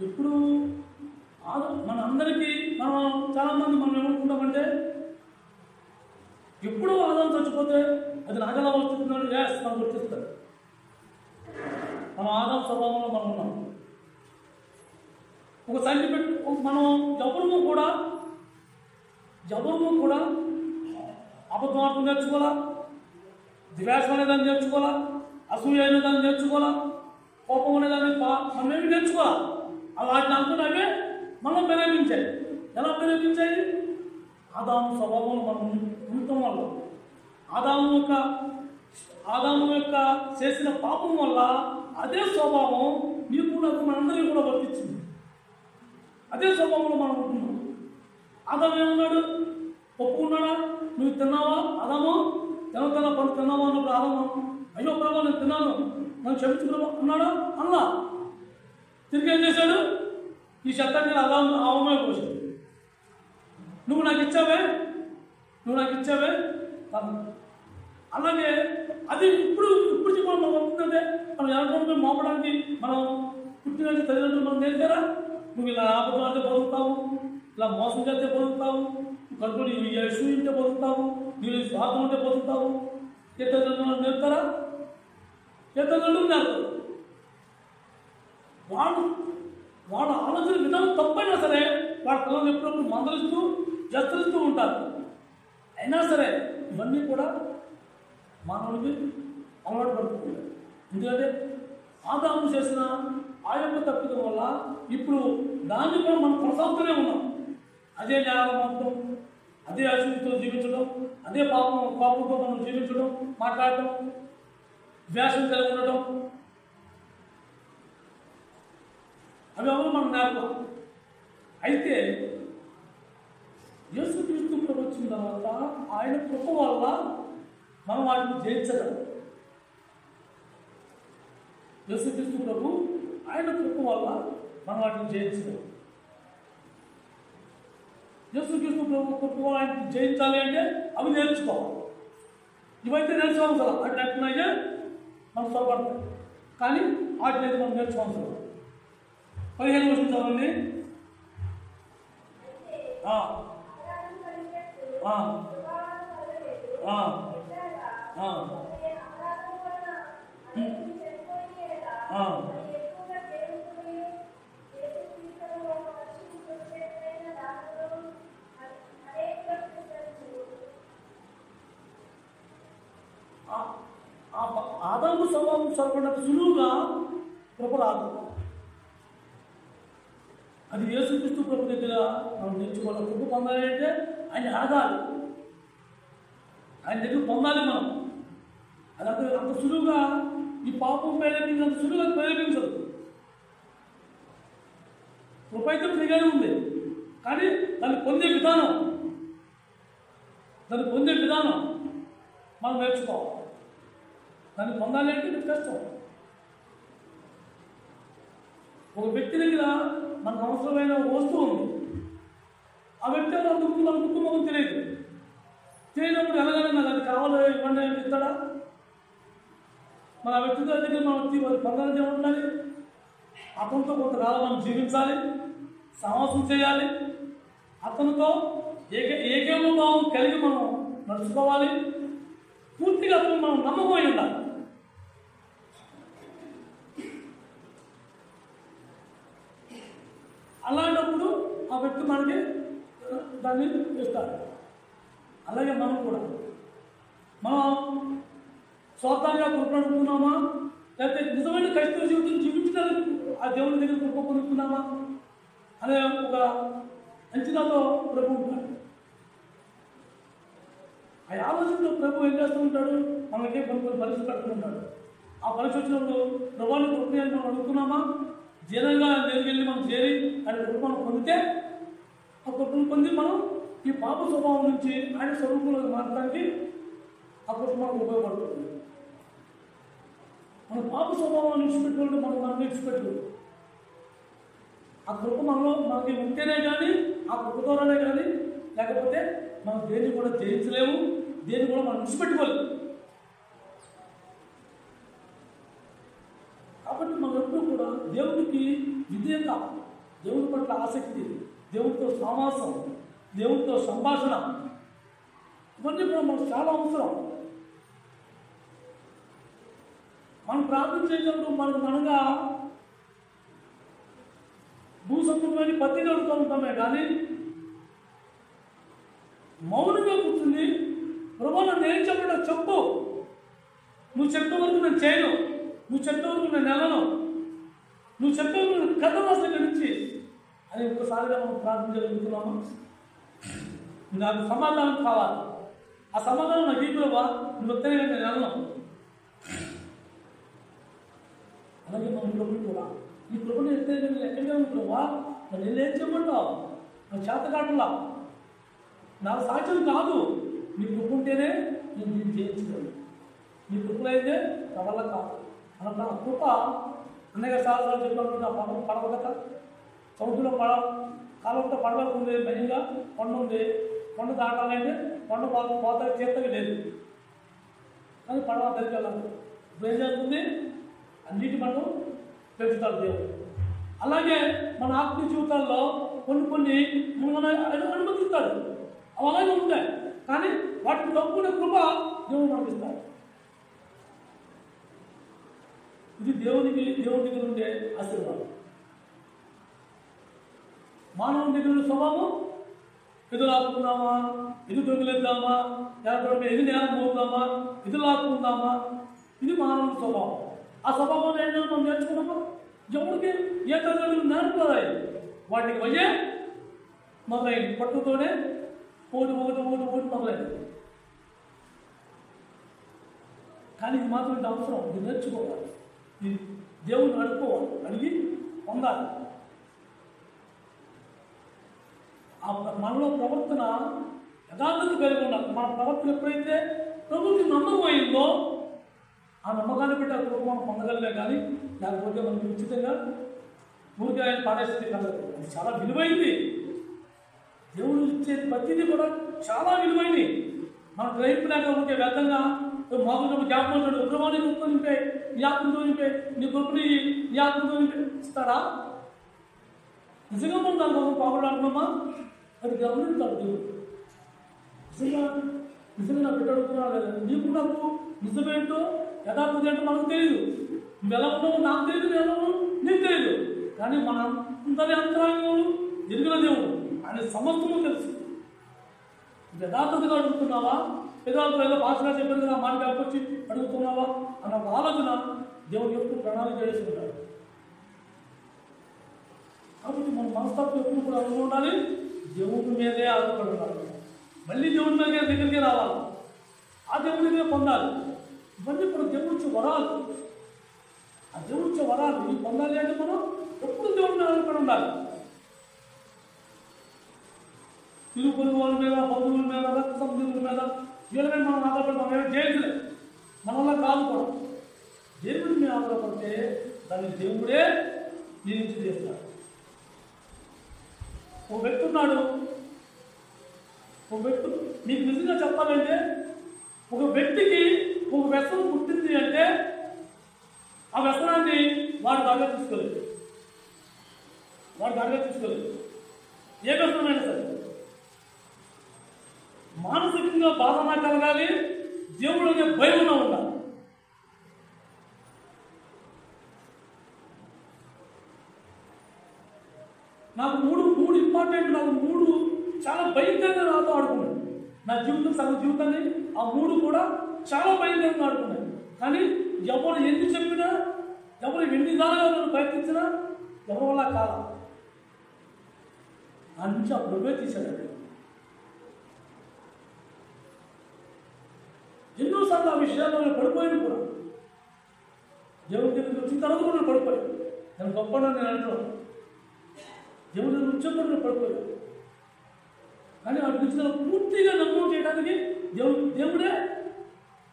ఇప్పుడు మన అందరికీ మనం చాలామంది మనం ఏమనుకుంటామంటే ఎప్పుడూ ఆదాం చచ్చిపోతే అది నాకెలా వస్తుందని మనం గుర్తిస్తాడు. మనం ఆదాం స్వభావంలో మనం ఉన్నాం. ఒక సైంటిఫిక్ మనం ఎవరము కూడా అబద్ధం నేర్చుకోవాలా, ద్వేషం అనేదాన్ని నేర్చుకోవాలా, అసూయ అనేదాన్ని నేర్చుకోవాలా, కోపం అనేదాన్ని మనమేమి నేర్చుకోవాలా. వాటిని అనుకున్నవే మనం ప్రేరేపించాయి. ఎలా ప్రేరేపించాయి? ఆదాము స్వభావం మనం ఉండటం వల్ల, ఆదాము యొక్క చేసిన పాపం వల్ల అదే స్వభావం నీకు నాకు మనందరికీ కూడా వర్తించింది. అదే స్వభావంలో మనం ఉంటున్నాం. ఆదాము ఏమన్నాడు? ఒప్పుకున్నాడా? నువ్వు తిన్నావా? ఆదాము తినవుతున్నా పని తిన్నావా అన్నప్పుడు ఆదాము అయ్యో ప్రభావ నేను తిన్నాను, నన్ను క్షమించుకున్నావా అన్నాడా? అన్నా. తిరిగి ఏం చేశాడు? ఈ శతాన్ని ఆవమే పోసాడు. నువ్వు నాకు ఇచ్చావే అలాగే అది ఇప్పుడు చెప్పడం మనం అవుతుందంటే మనం ఎవరితో మోపడానికి మనం పుట్టిన తల్లిదండ్రులు మనం నేర్చారా? నువ్వు ఇలా ఆపదం అంటే బతుకుతావు, ఇలా మోసం చేస్తే బతుకుతావు, కనుకొని యశు ఉంటే బతుకుతావు, నీళ్ళు స్వార్థం ఉంటే బతుకుతావు. తల్లిదండ్రులు నేర్తారా? తల్లిదండ్రులు నేర్తారు. వాళ్ళ ఆలోచన విధానం తప్పైనా సరే వాళ్ళ పిల్లలు ఎప్పుడప్పుడు మందలిస్తూ జస్తరిస్తూ ఉంటారు. అయినా సరే ఇవన్నీ కూడా మానవుడికి అలవాటు పడుతుంది. ఎందుకంటే ఆదాము చేసిన ఆ యొక్క తప్పిదం వల్ల ఇప్పుడు దాన్ని కూడా మనం కొనసాగుతూనే ఉన్నాం. అదే న్యాయవంతం, అదే అశుద్ధితో జీవించడం, అదే కోపంతో మనం జీవించడం, మాట్లాడటం, ద్వేషం కలిగి ఉండటం, అవి ఎవరు మనం నేర్పం. అయితే యేసుక్రీస్తు ప్రభు వచ్చిన తర్వాత ఆయన కృప వల్ల మనం వాటిని జయించగలం. యేసుక్రీస్తు ప్రభు ఆయన కృప వల్ల మనం వాటిని జయించగలం. యేసుక్రీస్తు ప్రభు కృప ఆయన జయించాలి అంటే అవి నేర్చుకోవాలి. ఇవైతే నేర్చుకోవాల్సిన వాటిని ఎట్లయితే మనం పొరపడతాం, కానీ వాటిని అయితే మనం నేర్చుకోవాల్సిన 15 వర్షం చదవండి. ఆదాము పాపపు స్వభావం సరిపడినంత సులువుగా కృప రాదు. అది యేసుక్రీస్తు ప్రభు దగ్గర మనం నేర్చుకోవాలి. కృప పొందాలి అంటే ఆయన అడగాలి, ఆయన దగ్గర పొందాలి మనం. అది అంత సులువుగా ఈ పాపం ప్రేరేపించినంత సులువుగా ప్రేరేపించదు. కృప అయితే ఫ్రీగానే ఉంది, కానీ దాన్ని పొందే విధానం మనం నేర్చుకోవాలి. దాన్ని పొందాలి అంటే ఇది కష్టం. ఒక వ్యక్తి దగ్గర మనకు అవసరమైన వస్తువు ఉంది, ఆ వ్యక్తి అందుకు మన కుటుంబం తెలియదు. తెలియనప్పుడు ఎలాగైనా నాకు అది కావాలో ఇవ్వండి అని ఇస్తాడా? మన ఆ వ్యక్తి దగ్గర మనం పొందాలని ఉండాలి. అతనితో కొంతకాలం మనం జీవించాలి, సమాసం చేయాలి, అతనితో ఏకేమభావం కలిగి మనం నడుచుకోవాలి. పూర్తిగా అతను మనం నమ్మకమై ఉండాలి. అలాంటప్పుడు ఆ వ్యక్తి మనకి దాన్ని ఇస్తాడు. అలాగే మనం కూడా మనం స్వార్థంగా కృపడుతున్నామా, లేకపోతే నిజమైన క్రైస్తవ జీవితం జీవించడానికి ఆ దేవుని దగ్గర కృప పొందుతున్నామా అనే ఒక అంచనాతో ప్రభు ఉంటాడు. ఆ ఆలోచనలో ప్రభు ఏం చేస్తూ ఉంటాడు, మనకే కొన్ని పరిస్థితి కట్టుకుంటాడు. ఆ పరిస్థితి వచ్చినప్పుడు ప్రభావం కృపని మనం అడుగుతున్నామా, జీనంగా వెళ్ళి మనం చేరి ఆయన కృపను పొందితే ఆ కృపను పొంది మనం ఈ పాప స్వభావం నుంచి ఆయన స్వరూపంలోకి మారడానికి ఆ కృప మనకు ఉపయోగపడుతుంది. మన పాప స్వభావాన్ని విడిచిపెట్టుకుంటే మనం విడిచిపెట్టుకుంటాం. ఆ కృప మనకి ఉంటేనే కానీ, ఆ కృప ద్వారానే కానీ, లేకపోతే మనం దేన్ని కూడా జయించలేము, దేన్ని కూడా మనం విడిచిపెట్టుకోలేము. కాబట్టి మనం ఎప్పుడు కూడా దేవుడికి విధేయత, దేవుడి పట్ల ఆసక్తి, దేవుడితో సమాసం, దేవుడితో సంభాషణ, ఇవన్నీ కూడా మనకు చాలా అవసరం. మనం ప్రార్థించేటప్పుడు మనకు మనగా భూసంబంధమైన పత్తిని అడుగుతూ ఉంటామే కానీ మౌనంగా కూర్చుని ప్రభు నేను చెప్పడం చెప్పు, నువ్వు చెప్పే వరకు నేను చేయను, నువ్వు చెప్పే వరకు నేను వెళ్ళను, నువ్వు చెప్పే వరకు నేను కథ రాసిన నుంచి అని ఒక్కసారిగా మనం ప్రార్థించగలుగుతున్నాము. నాకు సమాధానం కావాలి, ఆ సమాధానం నాకు ఈ ప్రభా నువ్వు వస్తేనే నేను వెళ్ళను. అలాగే మన ప్రభుని కూడా ఈ ప్రభుని ఎత్తే నేను ఎక్కడికే ప్రభా నన్ను వెళ్ళేం చెప్పమంటావు, నా చేతకాటలా, నాకు సాక్ష్యం కాదు, నీ కృప ఉంటేనే నేను దీన్ని జయించగలను, నీ కృపలైతే నా వల్ల కాదు అన్న కృప. అనేక సార్లు చెప్పినప్పుడు నా పడవ కదా సముద్రంలో కాలంతో పడవకు ఉంది, భయంగా కొండ ఉంది, కొండ దాటాలంటే కొండ పోత చేతగా లేదు, కానీ పడవ దగ్గరికి వెళ్ళాలి. ఇప్పుడు ఏం జరుగుతుంది, అన్నిటి మనం పెంచుతాడు దేవుడు. అలాగే మన ఆత్మీయ జీవితాల్లో కొన్ని మన అనుమతిస్తాడు, అవి అలాగే ఉంటాయి, కానీ వాటిని తప్పుకునే కృప దేవుడు మనకి ఇస్తాడు. ఇది దేవుడి దగ్గర ఉండే ఆశీర్వాదం. మానవుని దగ్గర ఉండే స్వభావం ఇది లాక్కుందామా, ఇది దొంగిలిద్దామా, లేకపోతే ఇది నేరం పోదామా, ఇది లాక్కుందామా, ఇది మానవుని స్వభావం. ఆ స్వభావం ఏంటో మనం నేర్చుకున్నామా, ఎవరికి ఏ తల్లిదండ్రులు నేర్పుతాయి, వాటికి వయ్యే మొదలైంది, పట్టుతోనే ఓటు మొదలైంది. కానీ ఇది మాత్రం ఇంత అవసరం, ఇది నేర్చుకోవాలి, ఇది దేవుడిని అడుక్కోవాలి, అడిగి పొందాలి. మనలో ప్రవర్తన యథార్థత కలిగి ఉండాలి. మన ప్రవర్తన ఎప్పుడైతే ప్రభుకి నమ్మకం అయిందో ఆ నమ్మకాన్ని పెట్టి ఆ కృప మనం పొందగలలే, కానీ లేకపోతే మనకి ఉచితంగా ఊరికే ఆయన పాడేస్తే కలదు. అది చాలా విలువైంది, దేవుడు ఇచ్చే ప్రతిదీ కూడా చాలా విలువైంది. మన గ్రహింపు లేక ఉంటే వ్యర్థంగా మామూలుగా జ్ఞాపకం ఉగ్రమా నీ గొప్ప నింపే, నీ ఆత్మతో నింపే, నీ గొప్పని నీ ఆత్మతో నింపే ఇస్తారా? నిజంగా మనం దాని కోసం పాపడాడుతున్నామా? అది గమనించాలి దేవుడు. నిజంగా నా బిడ్డ అడుగుతున్నా లేదా, నీకు నాకు నిజమేంటో యథార్థత ఏంటో మనకు తెలియదు. నువ్వు ఎలా ఉన్నావు నాకు తెలియదు, నేను ఎలా ఉన్నావు నీకు తెలియదు, కానీ మన అందరి అంతరాంగములు ఎరిగిన దేవుడు, ఆయన సమస్తము తెలుసు. యథార్థతగా అడుగుతున్నావా, పెద్దవాళ్ళతో ఏదో భాషగా చెప్పారు కదా మాట వచ్చి అడుగుతున్నావా అన్న ఒక ఆలోచన దేవుడు ఎప్పుడు ప్రణాళిక చేసుకుంటాడు. కాబట్టి మన మనస్తత్వం ఎప్పుడు కూడా అనుకుని ఉండాలి, దేవుడి మీదే ఆధారపడి ఉండాలి. మళ్ళీ దేవుడి మీద దగ్గరికి రావాలి, ఆ దేవుడి మీద పొందాలి. ఇవన్నీ కూడా దేవుడి ఇచ్చే వరాలు. ఆ దేవుడి ఇచ్చే వరాలు ఇవి పొందాలి అంటే మనం ఎప్పుడు దేవుడి మీద ఆధారపడి ఉండాలి. తిరుగు పొరుగు వాళ్ళ మీద, బంధువుల మీద, రక్త సంబంధువుల మీద వీళ్ళ మీద మనం ఆధారపడి మనం ఏమైనా చేయట్లేదు, మన వల్ల కాదు కూడా. దేవుడి మీద ఆధారపడితే దాన్ని దేవుడే నిరీక్ష చేస్తాడు. ఒక వ్యక్తి ఉన్నాడు, ఒక వ్యక్తి నీకు నిజంగా చెప్పాలంటే ఒక వ్యక్తికి ఒక వ్యసనం పుట్టింది అంటే ఆ వ్యసనాన్ని వాడు బాగా తీసుకోలేదు, ఏ వ్యసనమైనా సరే. మానసికంగా బాధన కలగాలి, దేవుడు అనే భయంలో ఉండాలి. నాకు మూడు ఇంపార్టెంట్, నాకు మూడు చాలా భయంకరంగా నాతో ఆడుకున్నాయి. నా జీవితం సగం జీవితాన్ని ఆ మూడు కూడా చాలా భయంకరంగా ఆడుకున్నాయి. కానీ ఎవరు ఎన్ని చెప్పినా, ఎవరు ఎన్ని విధాలుగా నన్ను ప్రయత్నించినా ఎవరి వల్ల కాలం ఆ నుంచి ఆ ప్రభువే తీశాడు. ఎన్నోసార్లు ఆ విషయాల్లో నేను పడిపోయాను కూడా. దేవుడి దగ్గరికి వచ్చిన తర్వాత కూడా నేను పడిపోయాను. నేను గొప్ప నేను అంటున్నాను, దేవుడి దగ్గర వచ్చేప్పుడు నేను పడిపోయాను. కానీ వాటి గురించి పూర్తిగా నమ్మకం చేయడానికి దేవుడే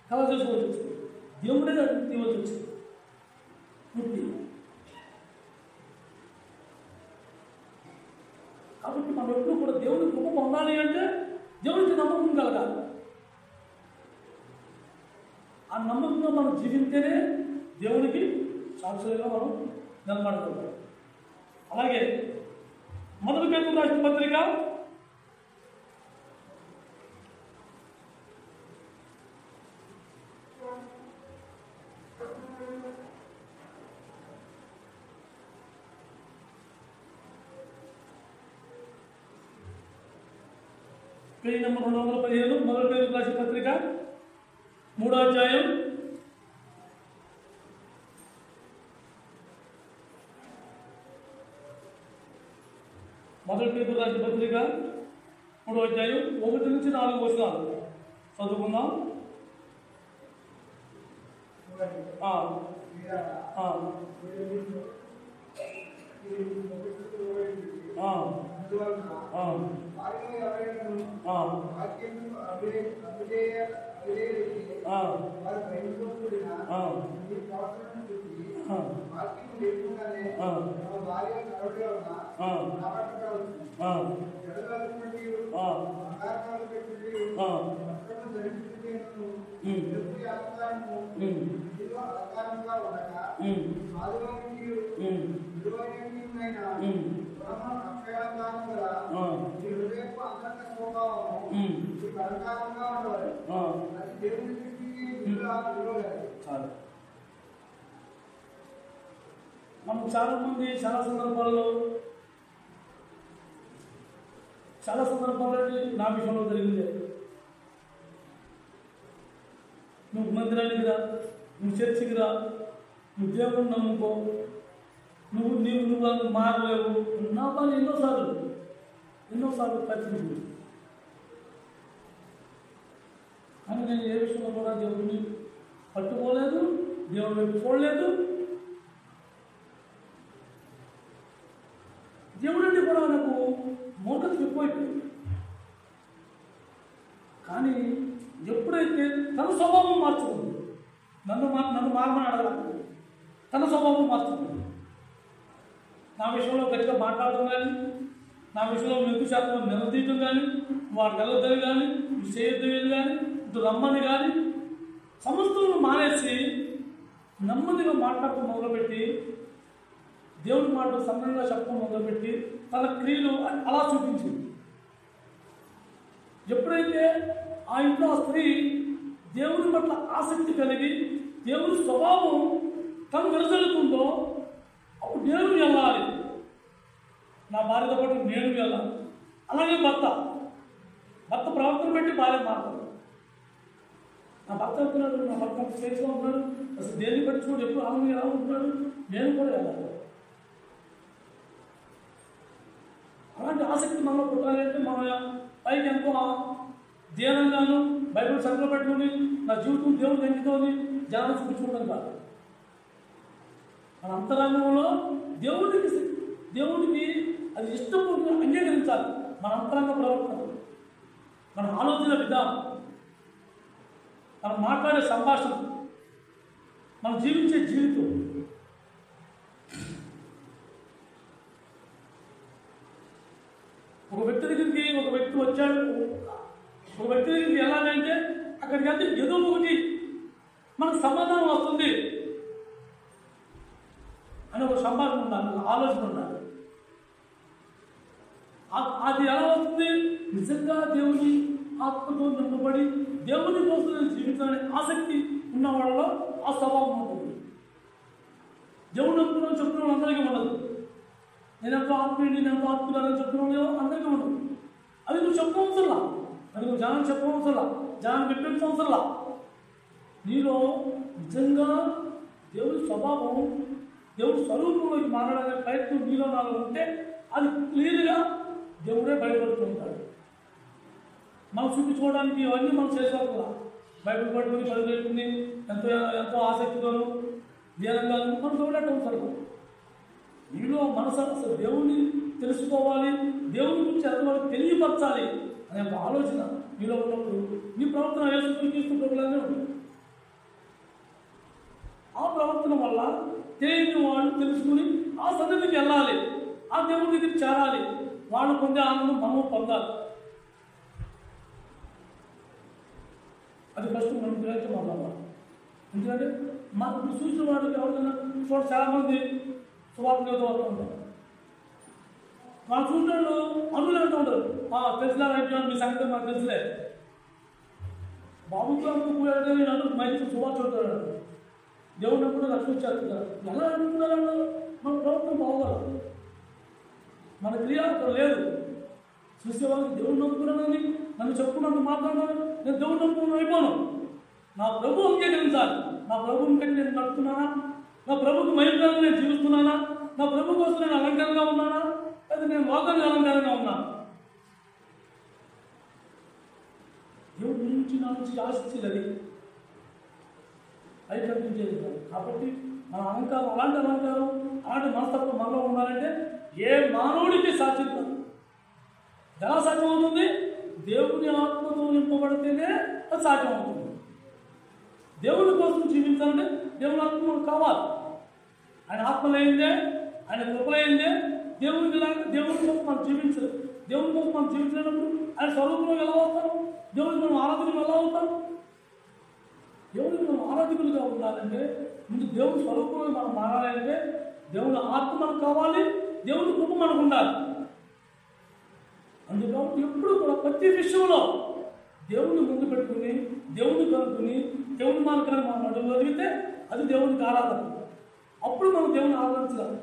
కళ చేసుకోవచ్చు వచ్చింది, దేవుడే తీవచ్చు వచ్చింది పూర్తి. కాబట్టి మనం ఎప్పుడు కూడా దేవుడి కృప పొందాలి అంటే దేవుడికి నమ్మకం కలగాలి. ఆ నమ్మకంగా మనం జీవించేనే దేవుడికి సాక్షులుగా మనం నిలబడగలుగుతాం. అలాగే మొదటి పేతురు రాసిన పత్రిక 215 మొదటి పేతురు రాసిన పత్రిక 3వ అధ్యాయం 1 నుంచి 4 వచనాలు చదువుకుందాం. మనం చాలా మంది చాలా సందర్భాల్లో నా విషయంలో జరిగింది. నువ్వు మందిరానికి రా, నువ్వు చర్చికి రా, నువ్వు దేవుడిని నమ్ముకో, నువ్వు మారలేవు నా పని ఎన్నోసార్లు ప్రయత్నించింది. కానీ నేను ఏ విషయంలో కూడా దేవుడిని పట్టుకోలేదు, దేవుడి వైపు చూడలేదు. దేవుడు అంటే కూడా నాకు మూర్ఖత ఎక్కువైపోయింది. కానీ ఎప్పుడైతే తన స్వభావం మార్చుకుంది, నన్ను మారమని అడగలేదు, తన స్వభావం మార్చుకుంది. నా విషయంలో గట్టిగా మాట్లాడటం కానీ, నా విషయంలో ఎక్కువ శాతం నిలదీయటం కానీ, వాడికి వెళ్ళొద్దని కానీ, ఇటు చేయొద్దని కానీ, ఇటు రమ్మని కానీ, సమస్తలను మానేసి నెమ్మదిగా మాట్లాడటం మొదలుపెట్టి, దేవుడి మాటలు సన్నగా చెప్పడం మొదలుపెట్టి తన క్రియలు అలా చూపించింది. ఎప్పుడైతే ఆ ఇంట్లో ఆ స్త్రీ దేవుని పట్ల ఆసక్తి కలిగి దేవుని స్వభావం తను వెదజల్లుతుందో అప్పుడు నేను వెళ్ళాలి, నా భార్యతో పాటు నేను వెళ్ళాలి. అలాగే భర్త ప్రవర్తన పెట్టి భార్య మాట్లాడాలి. నా భర్త అంటున్నాడు, నా భర్త అంత స్వేచ్ఛగా ఉంటున్నాడు, అసలు దేన్ని పట్టించుకోడు, ఎప్పుడు ఆనందంగా ఎలా ఉంటున్నాడు, నేను కూడా ఎలా. అలాంటి ఆసక్తి మనలో పుట్టాలి అంటే మన పైకి ఎంతో ధ్యానంగాను బైబిల్ చదువు పెట్టుకుని నా జీవితం దేవుడికి అంకితమని ధ్యానం చూపించుకోవడం కాదు. మన అంతరంగంలో దేవుడికి అది ఇష్టపూర్వకంగా అంగీకరించాలి. మన అంతరంగ ప్రవర్తన, మన ఆలోచన విధానం, మనం మాట్లాడే సంభాషణ, మనం జీవించే జీవితం. ఒక వ్యక్తి దగ్గరికి ఒక వ్యక్తి వచ్చాడు, ఒక వ్యక్తి దగ్గరికి ఎలాగంటే అక్కడికి వెళ్తే ఏదో ఒకటి మనకు సమాధానం వస్తుంది అని ఒక సంభాషణ ఉండాలి, ఆలోచన ఉండాలి. అది ఎలా వస్తుంది? నిజంగా దేవుని ఆత్మతో నింపబడి దేవుని కోసం జీవించాలనే ఆసక్తి ఉన్న వాళ్ళలో ఆ స్వభావం ఉంటుంది. దేవుడు నమ్ముకున్నాను చెప్తున్న వాళ్ళు అందరికీ ఉండదు. నేను ఎంతో ఆత్మీయుడి, నేను ఎంతో ఆత్మీయులని చెప్తున్నా అందరికీ ఉండదు. అది నువ్వు చెప్పవసరలా, అది నువ్వు జనం చెప్పవసరలా, జనాన్ని మెప్పించవసరలా. నీలో నిజంగా దేవుడి స్వభావం, దేవుడి స్వరూపంలోకి మారడానికి ప్రయత్నం నీలో నాలో ఉంటే అది క్లియర్గా దేవుడే బయటపడుతూ ఉంటాడు. మనం చూపించుకోవడానికి ఇవన్నీ మనం చేసుకోవాలా. బైబిల్ పట్టుకుని చదివేసుకుని ఎంతో ఎంతో ఆసక్తితోనూ ధ్యానంగాను మనం చూడటం అవసరం. నీలో మనసు అసలు దేవుణ్ణి తెలుసుకోవాలి, దేవుని గురించి ఎంతవరకు తెలియపరచాలి అనే ఒక ఆలోచన మీలో ఉన్నప్పుడు మీ ప్రవర్తన యేసుక్రీస్తు ప్రభువులానే ఉంటుంది. ఆ ప్రవర్తన వల్ల తెలియని వాళ్ళు తెలుసుకుని ఆ సన్నిధికి వెళ్ళాలి, ఆ దేవుడి దగ్గరికి చేరాలి. వాళ్ళు పొందే ఆనందం మనము పొందాలి. అది ఫస్ట్ మనం గురించి మాట్లాడాలి. ఎందుకంటే మనకు చూసిన వాడికి ఎవరికైనా చూడ చాలామంది సువార్త వస్తూ ఉంటారు. వాళ్ళు చూసినాడు అనులు అంటూ ఉంటారు, తెలిసినా అయిపోయాను మీ సంగతి మాకు తెలుసులే. బాబుతో నేను మంచి సువార్త ఉంటాడు, దేవుడు కూడా రక్షించారు. ఎలా అంటున్నారు? మన ప్రవర్తన బాగోదు, మన క్రియ అక్కడ లేదు. చూసేవాళ్ళకి దేవుడు నమ్ముకున్నానని నన్ను చెప్పుకున్నట్టు మాట్లాడాను, నేను దేవుడు నమ్ముకున్నాను అయిపోను. నా ప్రభు అంగీకరించాలి. నా ప్రభువుని కంటే నేను నడుపుతున్నానా, నా ప్రభుకి మహిళగా నేను జీవిస్తున్నానా, నా ప్రభు కోసం నేను అలంకారంగా ఉన్నానా, లేదా నేను లోకానికి అలంకారంగా ఉన్నాను? దేవుడి నుంచి నా నుంచి ఆశించేది అది కనిపించేది కాదు. కాబట్టి మన అలంకారం, అలాంటి అలంకారం, అలాంటి మనస్తత్వం మనలో ఉండాలంటే ఏ మానవుడికి సాధ్యం కాదు. ఎలా సాధ్యం అవుతుంది? దేవుని ఆత్మతో నింపబడితేనే అది సాధ్యం అవుతుంది. దేవుని కోసం జీవించాలంటే దేవుని ఆత్మ మనకు కావాలి. ఆయన ఆత్మ లేనిదే, ఆయన కృప లేనిదే దేవుని కోసం మనం జీవించలేదు. దేవుని కోసం మనం జీవించినప్పుడు ఆయన స్వరూపంలో ఎలా అవుతాం? దేవునికి మనం ఆరాధకులు ఎలా అవుతాం? దేవునికి మనం ఆరాధకులుగా ఉండాలంటే ముందు దేవుని స్వరూపంలో మనం మారాలంటే దేవుని ఆత్మ మనకు కావాలి, దేవుని కృప మనకు ఉండాలి. అందుకని ఎప్పుడు కూడా ప్రతి విషయంలో దేవుని ముందు పెట్టుకుని, దేవుని కనుక్కుని, దేవుని మార్గాన్ని మనం అడుగు చదివితే అది దేవునికి ఆరాధన. అప్పుడు మనం దేవుని ఆరాధించాలి.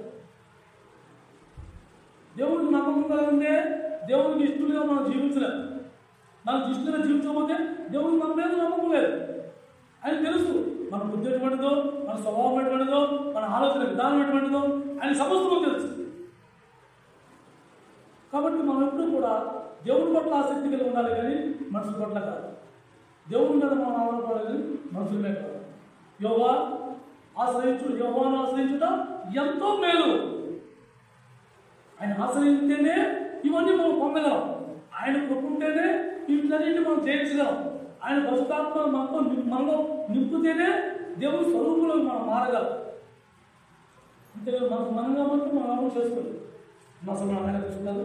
దేవునికి నమ్మకం కలిగిందే దేవునికి ఇష్టంగా మనం జీవించలేదు. మనకు ఇష్టంగా జీవించకపోతే దేవునికి మన మీద నమ్మకం లేదు. ఆయన తెలుసు మన బుద్ధి ఎటువంటిదో, మన స్వభావం ఎటువంటిదో, మన ఆలోచన విధానం ఎటువంటిదో ఆయన సమస్తం తెలుసు. కాబట్టి మనం ఎప్పుడు కూడా దేవుని పట్ల ఆసక్తి కలిగి ఉండాలి, కానీ మనుషుల పట్ల కాదు. దేవుని మీద మనం ఆధారపడాలి, కానీ మనుషులమే కాదు. యెహోవాను ఆశ్రయించుట ఎంతో మేలు. ఆయన ఆశ్రయిస్తేనే ఇవన్నీ మనం పొందగలం. ఆయన కొట్టుకుంటేనే వీటిలన్నింటినీ మనం జయించగలం. ఆయన పరిశుద్ధాత్మ మనలో నింపుతేనే దేవుని స్వరూపంలో మనం మారగలం. అంతే మనకు మనంగా మాత్రం మనం చేసుకోలేదు. అసలు మన ఆయన చూస్తున్నారు.